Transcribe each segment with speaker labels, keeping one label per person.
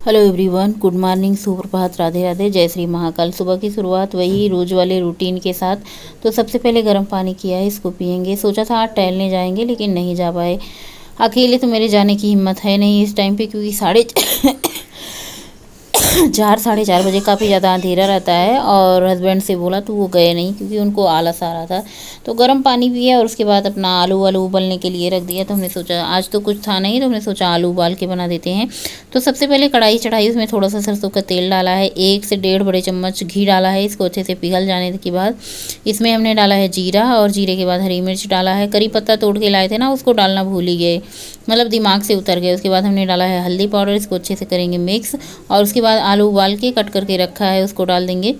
Speaker 1: Hello everyone, good morning, सुप्रभात, राधे राधे, जय श्री महाकाल। सुबह की शुरुआत वही रोज़ वाले रूटीन के साथ। तो सबसे पहले गर्म पानी किया है, इसको पियेंगे। सोचा था आज टहलने जाएंगे लेकिन नहीं जा पाए। अकेले तो मेरे जाने की हिम्मत है नहीं इस टाइम पे, क्योंकि 4 साढ़े 4 बजे काफ़ी ज़्यादा अंधेरा रहता है। और हस्बैंड से बोला तो वो गए नहीं, क्योंकि उनको आलस आ रहा था। तो गर्म पानी पिया और उसके बाद अपना आलू वालू उबलने के लिए रख दिया। तो हमने सोचा आज तो कुछ था नहीं, तो हमने सोचा आलू उबाल के बना देते हैं। तो सबसे पहले कढ़ाई चढ़ाई, उसमें थोड़ा सा सरसों का तेल डाला है, 1 से 1.5 बड़े चम्मच घी डाला है। इसको अच्छे से पिघल जाने के बाद इसमें हमने डाला है जीरा, और जीरे के बाद हरी मिर्च डाला है। करी पत्ता तोड़ के लाए थे ना, उसको डालना भूल ही गए, मतलब दिमाग से उतर गए। उसके बाद हमने डाला है हल्दी पाउडर, इसको अच्छे से करेंगे मिक्स। और उसके बाद आलू उबाल के कट करके रखा है उसको डाल देंगे।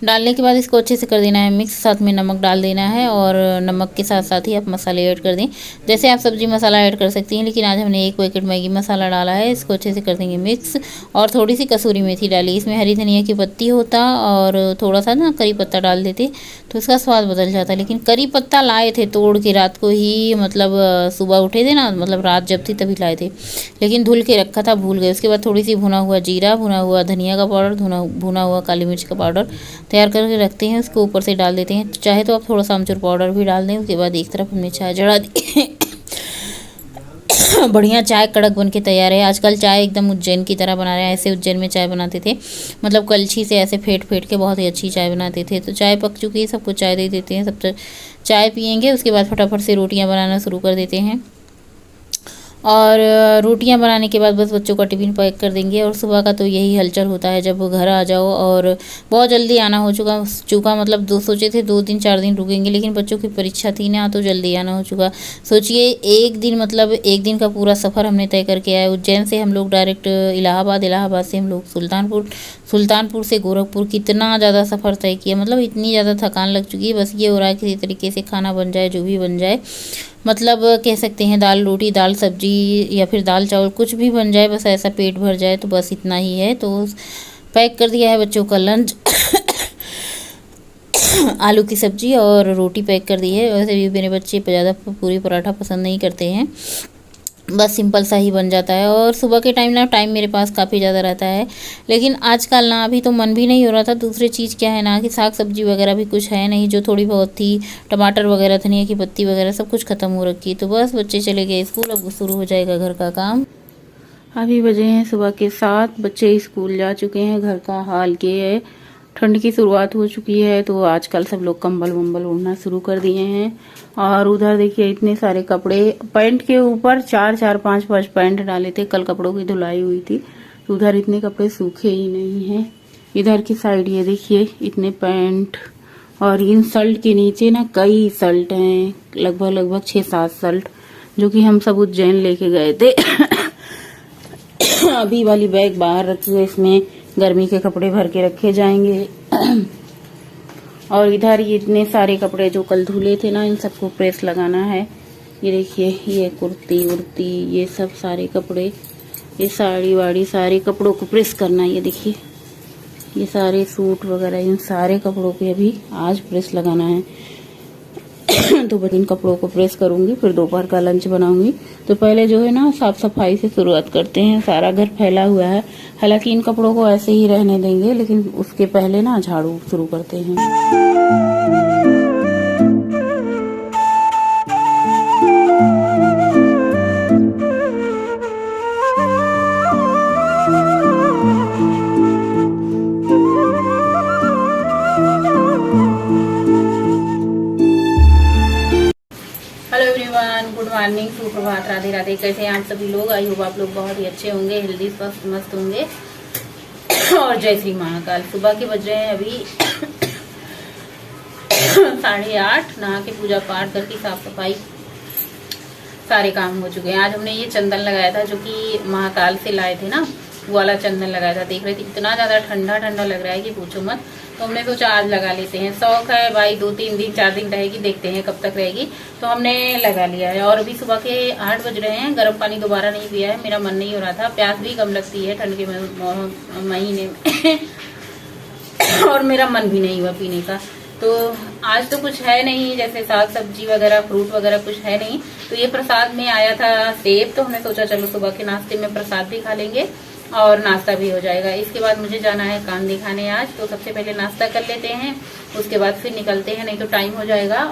Speaker 1: डालने के बाद इसको अच्छे से कर देना है मिक्स। साथ में नमक डाल देना है, और नमक के साथ साथ ही आप मसाले ऐड कर दें। जैसे आप सब्जी मसाला ऐड कर सकती हैं, लेकिन आज हमने 1 पैकेट मैगी मसाला डाला है। इसको अच्छे से कर देंगे मिक्स। और थोड़ी सी कसूरी मेथी डाली, इसमें हरी धनिया की पत्ती होता और थोड़ा सा ना करी पत्ता डाल देते तो इसका स्वाद बदल जाता। लेकिन करी पत्ता लाए थे तोड़ के रात को ही, मतलब सुबह उठे थे ना, मतलब रात जब थी तभी लाए थे, लेकिन धुल के रखा था, भूल गए। उसके बाद थोड़ी सी भुना हुआ जीरा, भुना हुआ धनिया का पाउडर, भुना हुआ काली मिर्च का पाउडर तैयार करके रखते हैं, उसको ऊपर से डाल देते हैं। चाहे तो आप थोड़ा सा अमचूर पाउडर भी डाल दें। उसके बाद एक तरफ हमने चाय चढ़ा दी। बढ़िया चाय कड़क बन के तैयार है। आजकल चाय एकदम उज्जैन की तरह बना रहे हैं, ऐसे उज्जैन में चाय बनाते थे, मतलब कलछी से ऐसे फेंट फेंट के बहुत ही अच्छी चाय बनाते थे। तो चाय पक चुकी है, सबको चाय दे देते हैं, सब चाय पियेंगे। उसके बाद फटाफट से रोटियां बनाना शुरू कर देते हैं। और रोटियां बनाने के बाद बस बच्चों का टिफ़िन पैक कर देंगे। और सुबह का तो यही हलचल होता है जब वो घर आ जाओ। और बहुत जल्दी आना हो चुका, मतलब सोचे थे 2 दिन 4 दिन रुकेंगे, लेकिन बच्चों की परीक्षा थी ना, तो जल्दी आना हो चुका। सोचिए 1 दिन, मतलब 1 दिन का पूरा सफ़र हमने तय करके आए। उज्जैन से हम लोग डायरेक्ट इलाहाबाद, इलाहाबाद से हम लोग सुल्तानपुर, सुल्तानपुर से गोरखपुर। कितना ज़्यादा सफ़र तय किया, मतलब इतनी ज़्यादा थकान लग चुकी है। बस ये हो रहा है किसी तरीके से खाना बन जाए, जो भी बन जाए, मतलब कह सकते हैं दाल रोटी, दाल सब्जी, या फिर दाल चावल, कुछ भी बन जाए, बस ऐसा पेट भर जाए, तो बस इतना ही है। तो पैक कर दिया है बच्चों का लंच। आलू की सब्जी और रोटी पैक कर दी है। वैसे भी मेरे बच्चे ज़्यादा पूरी पराठा पसंद नहीं करते हैं, बस सिंपल सा ही बन जाता है। और सुबह के टाइम मेरे पास काफ़ी ज़्यादा रहता है, लेकिन आजकल ना अभी तो मन भी नहीं हो रहा था। दूसरी चीज़ क्या है ना, कि साग सब्जी वगैरह भी कुछ है नहीं, जो थोड़ी बहुत थी, टमाटर वगैरह, धनिया की पत्ती वगैरह, सब कुछ ख़त्म हो रखी। तो बस बच्चे चले गए स्कूल, अब शुरू हो जाएगा घर का काम। अभी बजे हैं सुबह के 7, बच्चे स्कूल जा चुके हैं। घर का हाल ये है, ठंड की शुरुआत हो चुकी है, तो आजकल सब लोग कंबल वंबल ओढ़ना शुरू कर दिए हैं। और उधर देखिए इतने सारे कपड़े, पैंट के ऊपर 4-4 5-5 पैंट डाले थे, कल कपड़ों की धुलाई हुई थी, तो उधर इतने कपड़े सूखे ही नहीं हैं। इधर की साइड ये देखिए इतने पैंट, और इन शर्ट के नीचे ना कई शर्ट हैं, लगभग 6-7 शर्ट, जो कि हम सब उज्जैन लेके गए थे। अभी वाली बैग बाहर रखी है, इसमें गर्मी के कपड़े भर के रखे जाएंगे। और इधर ये इतने सारे कपड़े जो कल धुले थे ना, इन सबको प्रेस लगाना है। ये देखिए, ये कुर्ती उर्ती, ये सब सारे कपड़े, ये साड़ी वाड़ी, सारे कपड़ों को प्रेस करना है। ये देखिए ये सारे सूट वगैरह, इन सारे कपड़ों पे अभी आज प्रेस लगाना है। तो बस इन कपड़ों को प्रेस करूंगी, फिर दोपहर का लंच बनाऊंगी। तो पहले जो है ना, साफ सफाई से शुरुआत करते हैं। सारा घर फैला हुआ है, हालांकि इन कपड़ों को ऐसे ही रहने देंगे, लेकिन उसके पहले ना झाड़ू शुरू करते हैं। हेलो एवरीवन, गुड मॉर्निंग, सुप्रभात, राधे राधे। कैसे हैं आप सभी लोग? आई होप आप लोग बहुत ही अच्छे होंगे, हेल्दी स्वस्थ मस्त होंगे। और जय श्री महाकाल। सुबह के बज रहे हैं अभी 8:30। नहा के पूजा पाठ करके साफ सफाई सारे काम हो चुके हैं। आज हमने ये चंदन लगाया था, जो कि महाकाल से लाए थे ना, वो वाला चंदन लगाया था। देख रहे थे इतना ज्यादा ठंडा ठंडा लग रहा है कि पूछो मत। तो हमने सोचा आज लगा लेते हैं, शौक है भाई, 2-3 दिन 4 दिन रहेगी, देखते हैं कब तक रहेगी। तो हमने लगा लिया है। और अभी सुबह के 8 बज रहे हैं, गर्म पानी दोबारा नहीं पिया है, मेरा मन नहीं हो रहा था। प्यास भी कम लगती है ठंड के महीने में। और मेरा मन भी नहीं हुआ पीने का। तो आज तो कुछ है नहीं, जैसे साग सब्जी वगैरह फ्रूट वगैरह कुछ है नहीं। तो ये प्रसाद में आया था सेब, तो हमने सोचा चलो सुबह के नाश्ते में प्रसाद भी खा लेंगे और नाश्ता भी हो जाएगा। इसके बाद मुझे जाना है कान दिखाने आज, तो सबसे पहले नाश्ता कर लेते हैं, उसके बाद फिर निकलते हैं, नहीं तो टाइम हो जाएगा।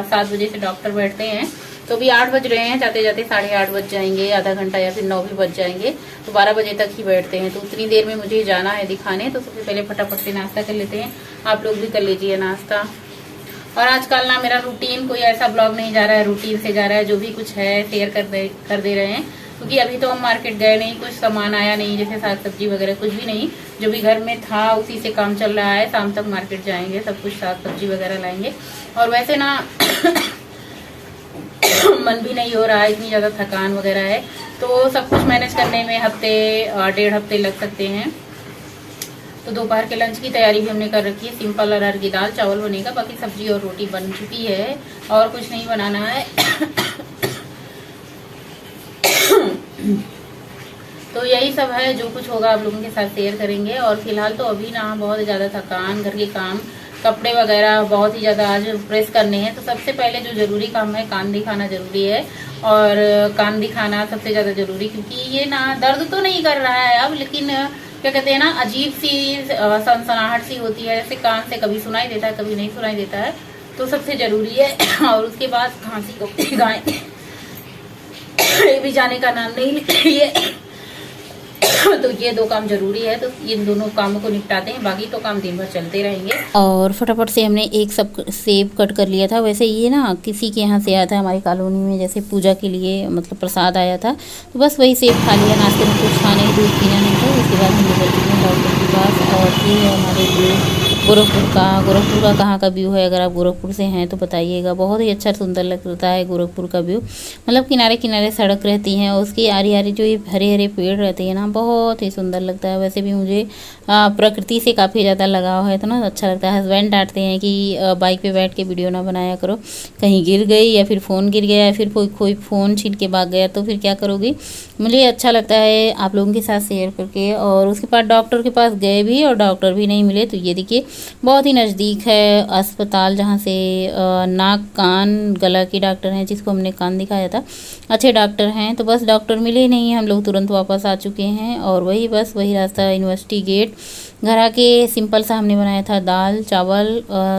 Speaker 1: 7 बजे से डॉक्टर बैठते हैं, तो अभी 8 बज रहे हैं, जाते जाते 8:30 बज जाएंगे, आधा घंटा या फिर 9 भी बज जाएंगे, तो 12 बजे तक ही बैठते हैं। तो उतनी देर में मुझे जाना है दिखाने, तो सबसे पहले फटाफट से नाश्ता कर लेते हैं। आप लोग भी कर लीजिए नाश्ता। और आजकल ना मेरा रूटीन कोई ऐसा ब्लॉग नहीं जा रहा है, रूटीन से जा रहा है, जो भी कुछ है शेयर कर दे रहे हैं, क्योंकि अभी तो हम मार्केट गए नहीं, कुछ सामान आया नहीं, जैसे साग सब्जी वगैरह कुछ भी नहीं, जो भी घर में था उसी से काम चल रहा है। शाम तक मार्केट जाएंगे, सब कुछ साग सब्जी वगैरह लाएंगे। और वैसे ना मन भी नहीं हो रहा है, इतनी ज्यादा थकान वगैरह है, तो सब कुछ मैनेज करने में हफ्ते 1.5 हफ्ते लग सकते हैं। तो दोपहर के लंच की तैयारी भी हमने कर रखी है, सिंपल अरहर की दाल चावल बनेगा, बाकी सब्जी और रोटी बन चुकी है और कुछ नहीं बनाना है। तो यही सब है, जो कुछ होगा आप लोगों के साथ शेयर करेंगे। और फिलहाल तो अभी ना बहुत ज़्यादा थकान, घर के काम, कपड़े वगैरह बहुत ही ज़्यादा आज प्रेस करने हैं। तो सबसे पहले जो जरूरी काम है, कान दिखाना जरूरी है, और कान दिखाना सबसे ज़्यादा जरूरी, क्योंकि ये ना दर्द तो नहीं कर रहा है अब, लेकिन क्या कहते हैं ना, अजीब सी सनसनाहट सी होती है, जैसे कान से कभी सुनाई देता है कभी नहीं सुनाई देता है, तो सबसे जरूरी है। और उसके बाद खांसी को गाय ये भी जाने का नाम नहीं ले रही है। तो ये 2 काम जरूरी है, तो इन दोनों कामों को निपटाते हैं, बाकी तो काम दिन भर चलते रहेंगे। और फटाफट से हमने एक सब सेब कट कर लिया था। वैसे ये ना किसी के यहाँ से आया था हमारी कॉलोनी में, जैसे पूजा के लिए मतलब प्रसाद आया था, तो बस वही सेब खा लिया। नाश्ते में कुछ खाने दूध पीना नहीं था। उसके बाद हम निकल चुके हैं डॉक्टर के पास। और ये है हमारे व्यू गोरखपुर का कहाँ का व्यू है, अगर आप गोरखपुर से हैं तो बताइएगा। बहुत ही अच्छा सुंदर लगता है गोरखपुर का व्यू, मतलब किनारे किनारे सड़क रहती हैं और उसकी आरी आरी जो ये हरे हरे पेड़ रहते हैं ना, बहुत ही सुंदर लगता है। वैसे भी मुझे प्रकृति से काफ़ी ज़्यादा लगाव है, तो ना अच्छा लगता है। हस्बैंड डांटते हैं कि बाइक पे बैठ के वीडियो ना बनाया करो, कहीं गिर गई या फिर फ़ोन गिर गया या फिर कोई फ़ोन छीन के भाग गया तो फिर क्या करोगी। मुझे अच्छा लगता है आप लोगों के साथ शेयर करके। और उसके बाद डॉक्टर के पास गए भी और डॉक्टर भी नहीं मिले। तो ये देखिए बहुत ही नज़दीक है अस्पताल, जहाँ से नाक कान गला के डॉक्टर हैं, जिसको हमने कान दिखाया था, अच्छे डॉक्टर हैं। तो बस डॉक्टर मिले नहीं, हम लोग तुरंत वापस आ चुके हैं। और वही रास्ता यूनिवर्सिटी गेट घर आके सिंपल सा हमने बनाया था दाल चावल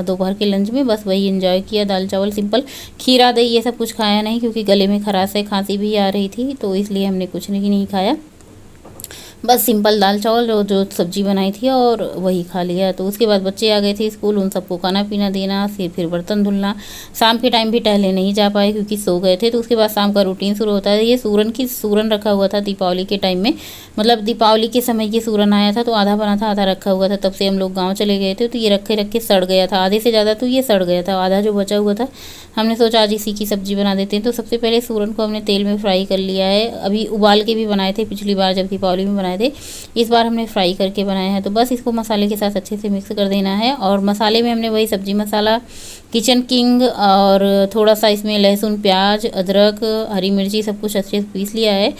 Speaker 1: दोपहर के लंच में, बस वही एंजॉय किया। दाल चावल सिंपल, खीरा दही ये सब कुछ खाया नहीं, क्योंकि गले में खराश है, खांसी भी आ रही थी, तो इसलिए हमने कुछ नहीं खाया। बस सिंपल दाल चावल जो सब्जी बनाई थी और वही खा लिया। तो उसके बाद बच्चे आ गए थे स्कूल, उन सबको खाना पीना देना, फिर बर्तन धुलना। शाम के टाइम भी टहले नहीं जा पाए क्योंकि सो गए थे। तो उसके बाद शाम का रूटीन शुरू होता है। ये सूरन रखा हुआ था दीपावली के टाइम में, मतलब दीपावली के समय ये सूरन आया था, तो आधा बना था आधा रखा हुआ था। तब से हम लोग गाँव चले गए थे, तो ये रखे सड़ गया था, आधे से ज़्यादा तो ये सड़ गया था। आधा जो बचा हुआ था हमने सोचा आज इसी की सब्जी बना देते हैं। तो सबसे पहले सूरन को हमने तेल में फ्राई कर लिया है। अभी उबाल के भी बनाए थे पिछली बार जब दीपावली में बनाए थे, इस बार हमने फ्राई करके बनाया है। तो बस इसको मसाले के साथ अच्छे से मिक्स कर देना है। और मसाले में हमने वही सब्जी मसाला, किचन किंग और थोड़ा सा इसमें लहसुन प्याज अदरक हरी मिर्ची सब कुछ अच्छे से पीस लिया है।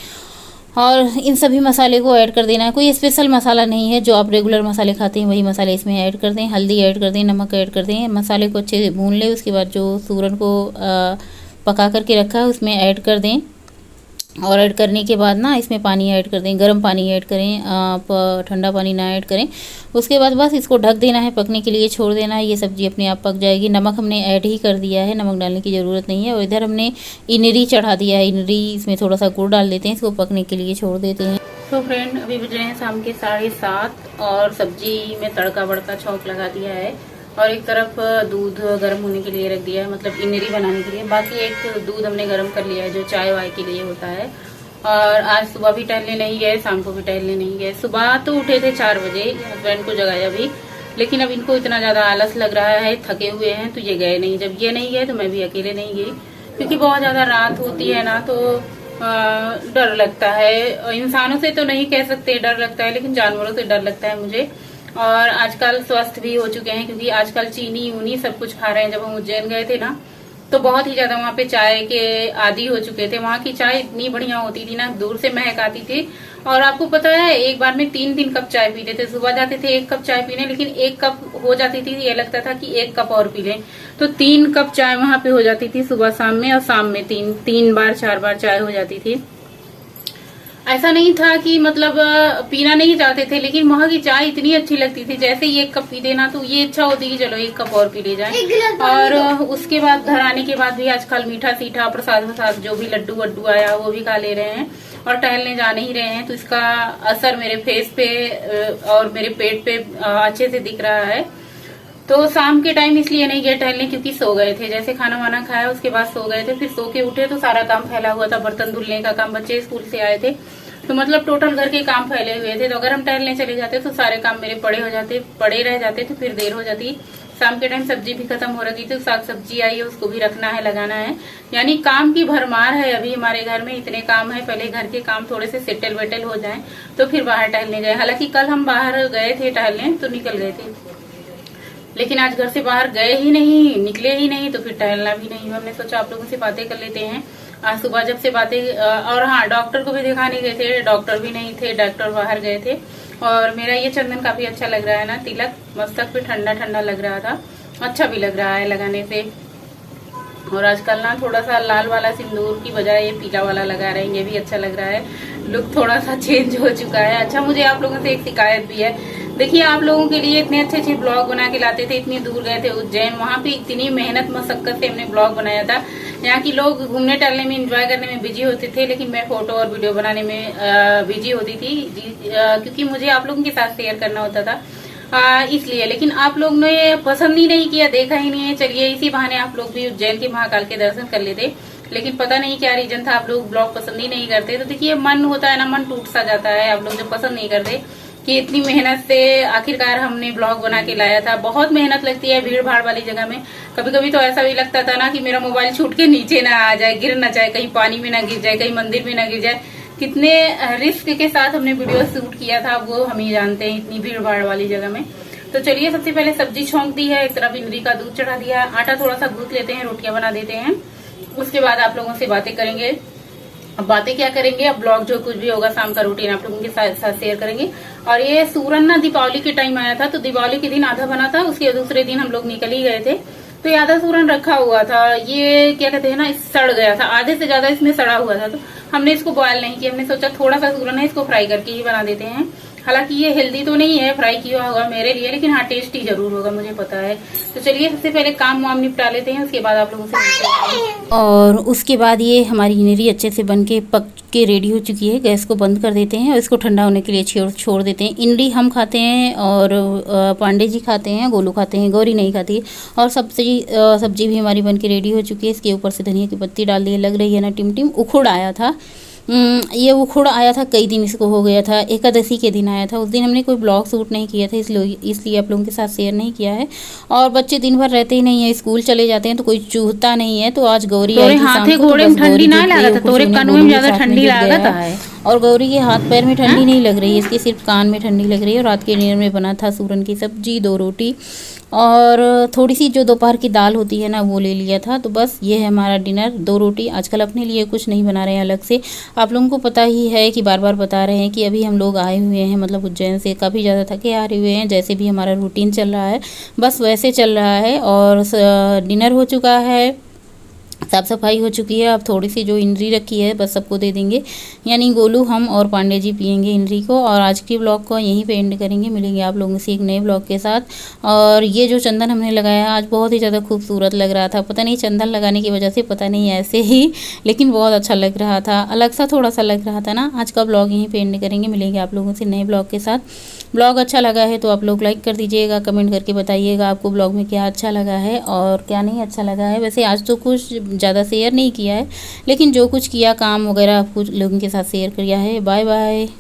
Speaker 1: और इन सभी मसाले को ऐड कर देना है। कोई स्पेशल मसाला नहीं है, जो आप रेगुलर मसाले खाते हैं वही मसाले इसमें ऐड कर दें। हल्दी ऐड कर दें, नमक ऐड कर दें, मसाले को अच्छे से भून लें। उसके बाद जो सूरन को पका करके रखा है उसमें ऐड कर दें। और ऐड करने के बाद ना इसमें पानी ऐड कर दें, गर्म पानी ऐड करें, आप ठंडा पानी ना ऐड करें। उसके बाद बस इसको ढक देना है, पकने के लिए छोड़ देना है। ये सब्ज़ी अपने आप पक जाएगी। नमक हमने ऐड ही कर दिया है, नमक डालने की ज़रूरत नहीं है। और इधर हमने इनरी चढ़ा दिया है, इनरी इसमें थोड़ा सा गुड़ डाल देते हैं, इसको पकने के लिए छोड़ देते हैं। तो फ्रेंड अभी बज रहे हैं शाम के 7:30 और सब्जी में तड़का बड़का छौंक लगा दिया है। और एक तरफ दूध गर्म होने के लिए रख दिया है, मतलब इमली बनाने के लिए। बाकी एक दूध हमने गर्म कर लिया है जो चाय वाय के लिए होता है। और आज सुबह भी टहलने नहीं गए, शाम को भी टहलने नहीं गए। सुबह तो उठे थे 4 बजे, हस्बैंड को जगाया भी, लेकिन अब इनको इतना ज्यादा आलस लग रहा है, थके हुए हैं, तो ये गए नहीं। जब ये नहीं गए तो मैं भी अकेले नहीं गई, क्योंकि बहुत ज्यादा रात होती है ना, तो डर लगता है। इंसानों से तो नहीं कह सकते डर लगता है, लेकिन जानवरों से डर लगता है मुझे। और आजकल स्वस्थ भी हो चुके हैं, क्योंकि आजकल चीनी ऊनी सब कुछ खा रहे हैं। जब हम उज्जैन गए थे ना, तो बहुत ही ज्यादा वहाँ पे चाय के आदी हो चुके थे। वहाँ की चाय इतनी बढ़िया होती थी ना, दूर से महक आती थी।
Speaker 2: और आपको पता है एक बार में 3 कप चाय पीते थे। सुबह जाते थे 1 कप चाय पीने, लेकिन 1 कप हो जाती थी, ये लगता था कि 1 कप और पी लें, तो 3 कप चाय वहां पे हो जाती थी सुबह शाम में, और शाम में 3 बार 4 बार चाय हो जाती थी। ऐसा नहीं था कि मतलब पीना नहीं चाहते थे, लेकिन वहां की चाय इतनी अच्छी लगती थी, जैसे ही 1 कप पीते ना तो ये इच्छा होती कि चलो 1 कप और पी ले जाए। और उसके बाद घर आने के बाद भी आजकल मीठा सीठा प्रसाद जो भी लड्डू वड्डू आया वो भी खा ले रहे हैं और टहलने जा नहीं रहे हैं, तो इसका असर मेरे फेस पे और मेरे पेट पे अच्छे से दिख रहा है। तो शाम के टाइम इसलिए नहीं गए टहलने क्योंकि सो गए थे, जैसे खाना वाना खाया उसके बाद सो गए थे, फिर सो के उठे तो सारा काम फैला हुआ था, बर्तन धुलने का काम, बच्चे स्कूल से आए थे, तो मतलब टोटल घर के काम फैले हुए थे। तो अगर हम टहलने चले जाते तो सारे काम मेरे पड़े रह जाते थे, फिर देर हो जाती। शाम के टाइम सब्जी भी खत्म हो रही थी, साग सब्जी आई है उसको भी रखना है, लगाना है, यानी काम की भरमार है अभी हमारे घर में, इतने काम है। पहले घर के काम थोड़े से सेटल वेटल हो जाएं तो फिर बाहर टहलने गए। हालांकि कल हम बाहर गए थे टहलने तो निकल गए थे, लेकिन आज घर से बाहर गए ही नहीं, निकले ही नहीं, तो फिर टहलना भी नहीं। हमने सोचा आप लोगों से बातें कर लेते हैं। आज सुबह जब से बातें और हाँ, डॉक्टर को भी दिखाने गए थे, डॉक्टर भी नहीं थे, डॉक्टर बाहर गए थे। और मेरा ये चंदन काफी अच्छा लग रहा है ना, तिलक मस्तक पे ठंडा ठंडा लग रहा था, अच्छा भी लग रहा है लगाने से। और आजकल ना थोड़ा सा लाल वाला सिंदूर की बजाय ये पीला वाला लगा रहे हैं, ये भी अच्छा लग रहा है, लुक थोड़ा सा चेंज हो चुका है। अच्छा, मुझे आप लोगों से एक शिकायत भी है। देखिए, आप लोगों के लिए इतने अच्छे अच्छे ब्लॉग बना के लाते थे, इतनी दूर गए थे उज्जैन, वहां पे इतनी मेहनत मशक्कत से हमने ब्लॉग बनाया था। यहाँ की लोग घूमने टहलने में, एंजॉय करने में बिजी होते थे, लेकिन मैं फोटो और वीडियो बनाने में बिजी होती थी, क्योंकि मुझे आप लोगों के साथ शेयर करना होता था, इसलिए। लेकिन आप लोग ने पसंद ही नहीं किया, देखा ही नहीं है। चलिए, इसी बहाने आप लोग भी उज्जैन के महाकाल के दर्शन कर लेते, लेकिन पता नहीं क्या रीजन था, आप लोग ब्लॉग पसंद ही नहीं करते। तो देखिए, मन होता है ना, मन टूट सा जाता है आप लोग जब पसंद नहीं करते, कि इतनी मेहनत से आखिरकार हमने ब्लॉग बना के लाया था। बहुत मेहनत लगती है भीड़ भाड़ वाली जगह में। कभी कभी तो ऐसा भी लगता था ना कि मेरा मोबाइल छूट के नीचे ना आ जाए, गिर ना जाए, कहीं पानी में ना गिर जाए, कहीं मंदिर में ना गिर जाए। कितने रिस्क के साथ हमने वीडियो शूट किया था, वो हम ही जानते हैं, इतनी भीड़ भाड़ वाली जगह में। तो चलिए, सबसे पहले सब्जी छौंक दी है, एक तरफ इमली का दूध चढ़ा दिया, आटा थोड़ा सा गूंथ लेते हैं, रोटियां बना देते हैं, उसके बाद आप लोगों से बातें करेंगे। अब बातें क्या करेंगे, अब ब्लॉग जो कुछ भी होगा शाम का रूटीन आप लोगों के साथ शेयर करेंगे। और ये सूरन ना दीपावली के टाइम आया था, तो दीपावली के दिन आधा बना था, उसके दूसरे दिन हम लोग निकल ही गए थे, तो ये आधा सूरन रखा हुआ था, ये क्या कहते हैं ना, सड़ गया था, आधे से ज्यादा इसमें सड़ा हुआ था, तो हमने इसको बॉयल नहीं किया। हमने सोचा थोड़ा सा सूरन है, इसको फ्राई करके ही बना देते हैं। हालांकि ये हेल्दी तो नहीं है फ्राई किया होगा मेरे लिए, लेकिन हाँ टेस्टी जरूर होगा, मुझे पता है। तो चलिए, सबसे पहले काम वाम निपटा लेते हैं, उसके बाद आप लोगों से।
Speaker 1: और उसके बाद ये हमारी इनरी अच्छे से बन के पक के रेडी हो चुकी है। गैस को बंद कर देते हैं और इसको ठंडा होने के लिए छोड़ देते हैं। इनरी हम खाते हैं और पांडे जी खाते हैं, गोलू खाते हैं, गौरी नहीं खाती। और सब्जी भी हमारी बन के रेडी हो चुकी है। इसके ऊपर से धनिया की पत्ती डाल दी है, लग रही है ना टिम टिम। उखुड़ आया था, ये उखुड़ आया था, कई दिन इसको हो गया था, एकादशी के दिन आया था। उस दिन हमने कोई ब्लॉग शूट नहीं किया था, इसलिए आप लोगों के साथ शेयर नहीं किया है। और बच्चे दिन भर रहते ही नहीं है, स्कूल चले जाते हैं, तो कोई चूहता नहीं है। तो आज गौरी आई थी शाम को, तो बस गौरी और गौरी के हाथ पैर में ठंडी नहीं लग रही है, इसके सिर्फ कान में ठंडी लग रही है। और रात के डिनर में बना था सूरन की सब्जी, 2 रोटी और थोड़ी सी जो दोपहर की दाल होती है ना, वो ले लिया था। तो बस ये है हमारा डिनर, 2 रोटी। आजकल अपने लिए कुछ नहीं बना रहे हैं अलग से। आप लोगों को पता ही है कि बार बार बता रहे हैं कि अभी हम लोग आए हुए हैं, मतलब उज्जैन से काफ़ी ज़्यादा थके आ रहे हुए हैं। जैसे भी हमारा रूटीन चल रहा है बस वैसे चल रहा है। और डिनर हो चुका है, साफ़ सफाई हो चुकी है। अब थोड़ी सी जो इनरी रखी है बस सबको दे देंगे, यानी गोलू, हम और पांडे जी पियेंगे इनरी को। और आज के ब्लॉग को यहीं पे एंड करेंगे। मिलेंगे आप लोगों से एक नए ब्लॉग के साथ। और ये जो चंदन हमने लगाया आज बहुत ही ज़्यादा खूबसूरत लग रहा था, पता नहीं चंदन लगाने की वजह से, पता नहीं ऐसे ही, लेकिन बहुत अच्छा लग रहा था, अलग सा थोड़ा सा लग रहा था ना। आज का ब्लॉग यहीं पे एंड करेंगे। मिलेंगे आप लोगों से नए ब्लॉग के साथ। ब्लॉग अच्छा लगा है तो आप लोग लाइक कर दीजिएगा, कमेंट करके बताइएगा आपको ब्लॉग में क्या अच्छा लगा है और क्या नहीं अच्छा लगा है। वैसे आज तो कुछ ज़्यादा शेयर नहीं किया है, लेकिन जो कुछ किया काम वगैरह कुछ लोगों के साथ शेयर किया है। Bye bye.